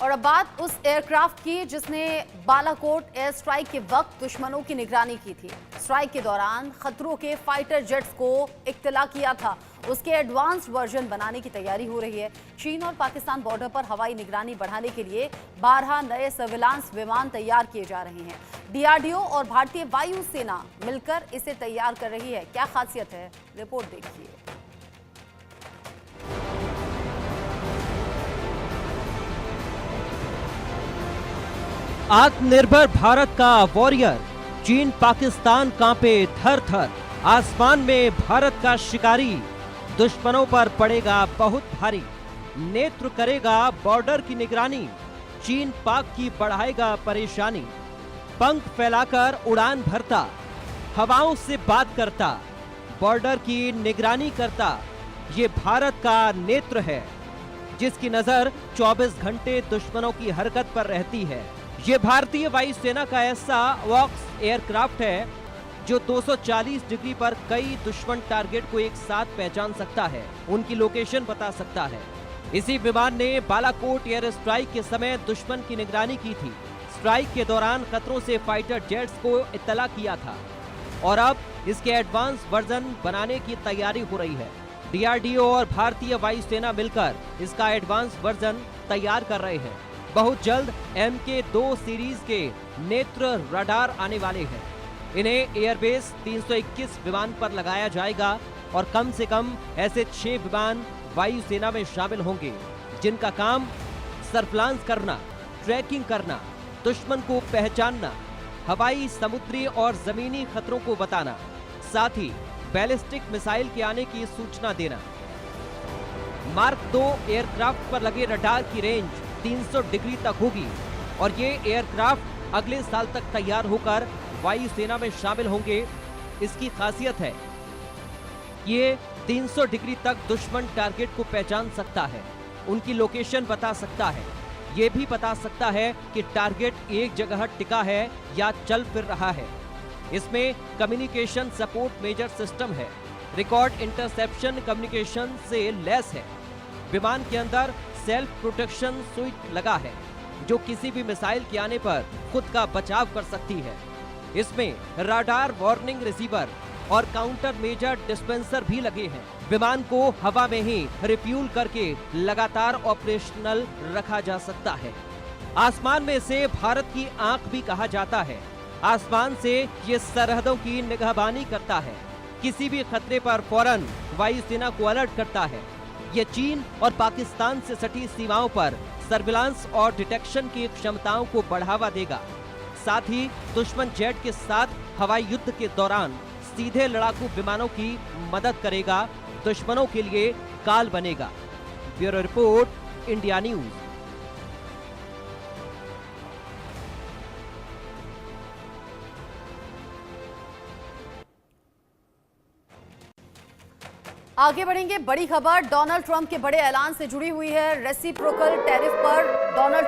और अब बात उस एयरक्राफ्ट की जिसने बालाकोट एयर स्ट्राइक के वक्त दुश्मनों की निगरानी की थी। स्ट्राइक के दौरान खतरों के फाइटर जेट्स को इत्तला किया था। उसके एडवांस्ड वर्जन बनाने की तैयारी हो रही है। चीन और पाकिस्तान बॉर्डर पर हवाई निगरानी बढ़ाने के लिए 12 नए सर्विलांस विमान तैयार किए जा रहे हैं। डीआरडीओ और भारतीय वायुसेना मिलकर इसे तैयार कर रही है। क्या खासियत है, रिपोर्ट देखिए। आत्मनिर्भर भारत का वॉरियर, चीन पाकिस्तान कांपे थर थर। आसमान में भारत का शिकारी, दुश्मनों पर पड़ेगा बहुत भारी। नेत्र करेगा बॉर्डर की निगरानी, चीन पाक की बढ़ाएगा परेशानी। पंख फैलाकर उड़ान भरता, हवाओं से बात करता, बॉर्डर की निगरानी करता। ये भारत का नेत्र है, जिसकी नजर 24 घंटे दुश्मनों की हरकत पर रहती है। ये भारतीय वायुसेना का ऐसा वॉक्स एयरक्राफ्ट है जो 240 डिग्री पर कई दुश्मन टारगेट को एक साथ पहचान सकता है, उनकी लोकेशन बता सकता है। इसी विमान ने बालाकोट एयर स्ट्राइक के समय दुश्मन की निगरानी की थी। स्ट्राइक के दौरान खतरों से फाइटर जेट्स को इत्तला किया था और अब इसके एडवांस वर्जन बनाने की तैयारी हो रही है। डीआरडीओ और भारतीय वायुसेना मिलकर इसका एडवांस वर्जन तैयार कर रहे हैं। बहुत जल्द MK2 सीरीज के नेत्र रडार आने वाले हैं। इन्हें एयरबेस 321 विमान पर लगाया जाएगा और कम से कम ऐसे 6 विमान वायुसेना में शामिल होंगे, जिनका काम सर्विलांस करना, ट्रैकिंग करना, दुश्मन को पहचानना, हवाई, समुद्री और जमीनी खतरों को बताना, साथ ही बैलिस्टिक मिसाइल के आने की सूचना देना। मार्क 2 एयरक्राफ्ट पर लगे रडार की रेंज 300 डिग्री तक होगी और ये एयरक्राफ्ट अगले साल तक तैयार होकर वायुसेना में शामिल होंगे। इसकी खासियत है ये 300 डिग्री तक दुश्मन टारगेट को पहचान सकता है, उनकी लोकेशन बता सकता है, ये भी बता सकता है कि टारगेट एक जगह टिका है या चल फिर रहा है। इसमें कम्युनिकेशन सपोर्ट मेजर सिस्टम है, रिकॉर्ड इंटरसेप्शन कम्युनिकेशन से लैस है। विमान के अंदर सेल्फ प्रोटेक्शन स्विच लगा है, जो किसी भी मिसाइल के आने पर खुद का बचाव कर सकती है। इसमें राडार वार्निंग रिसीवर और काउंटर मेजर डिस्पेंसर भी लगे हैं। विमान को हवा में ही रिफ्यूल करके लगातार ऑपरेशनल रखा जा सकता है। आसमान में से भारत की आंख भी कहा जाता है। आसमान से ये सरहदों की निगहबानी करता है, किसी भी खतरे पर फौरन वायुसेना को अलर्ट करता है। ये चीन और पाकिस्तान से सटी सीमाओं पर सर्विलांस और डिटेक्शन की क्षमताओं को बढ़ावा देगा। साथ ही दुश्मन जेट के साथ हवाई युद्ध के दौरान सीधे लड़ाकू विमानों की मदद करेगा, दुश्मनों के लिए काल बनेगा। Bureau report, India news. आगे बढ़ेंगे। बड़ी खबर डोनाल्ड ट्रंप के बड़े ऐलान से जुड़ी हुई है। रेसिप्रोकल टैरिफ पर डोनाल्ड